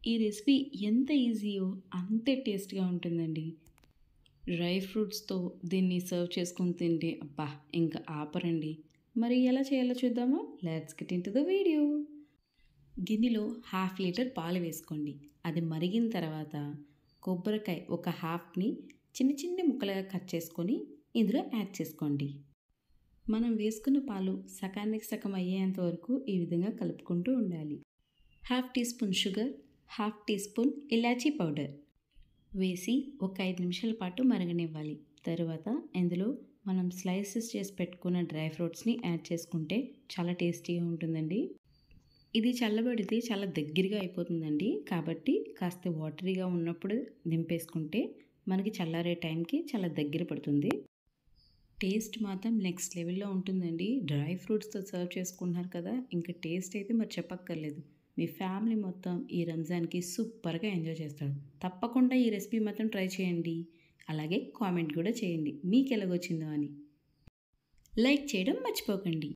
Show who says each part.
Speaker 1: ఈ రెసిపీ ఎంత ఈజీయో అంతే టేస్ట్‌గా ఉంటుందండి. డ్రై ఫ్రూట్స్‌తో దీన్ని సర్వ్ చేసుకొని తింటే అబ్బా! ఇంక ఆపరండి. మరి ఎలా చేయాలో చూద్దామా? Let's get into the video. గిన్నెలో హాఫ్ లీటర్ పాలు వేసుకోండి. అది మరిగిన తర్వాత కొబ్బరికాయ ఒక హాఫ్‌ని చిన్న చిన్న ముక్కలుగా కట్ చేసుకొని ఇందులో యాడ్ చేసుకోండి. మనం వేసుకున్న పాలు సగానికి సగం అయ్యేంత వరకు ఈ విధంగా కలుపుకుంటూ ఉండాలి. Half teaspoon sugar, half teaspoon ఇలాచీ పౌడర్ వేసి ఒక 5 నిమిషాల పాటు మరగనివ్వాలి. తరువాత ఇందులో మనం స్లైసెస్ చేసి పెట్టుకున్న డ్రై ఫ్రూట్స్ని యాడ్ చేసుకుంటే చాలా టేస్టీగా ఉంటుందండి. ఇది చల్లబడితే చాలా దగ్గరగా అయిపోతుందండి. కాబట్టి కాస్త వాటరీగా ఉన్నప్పుడు దింపేసుకుంటే మనకి చల్లారే టైంకి చాలా దగ్గర పడుతుంది. టేస్ట్ మాత్రం నెక్స్ట్ లెవెల్‌లో ఉంటుందండి. డ్రై ఫ్రూట్స్‌తో సర్వ్ చేసుకుంటున్నారు కదా! ఇంక టేస్ట్ అయితే మరి చెప్పక్కర్లేదు. మీ ఫ్యామిలీ మొత్తం ఈ రంజాన్‌కి సూపర్‌గా ఎంజాయ్ చేస్తారు. తప్పకుండా ఈ రెసిపీ మాత్రం ట్రై చేయండి. అలాగే కామెంట్ కూడా చేయండి. మీకెలాగొచ్చిందో అని. లైక్ చేయడం మర్చిపోకండి.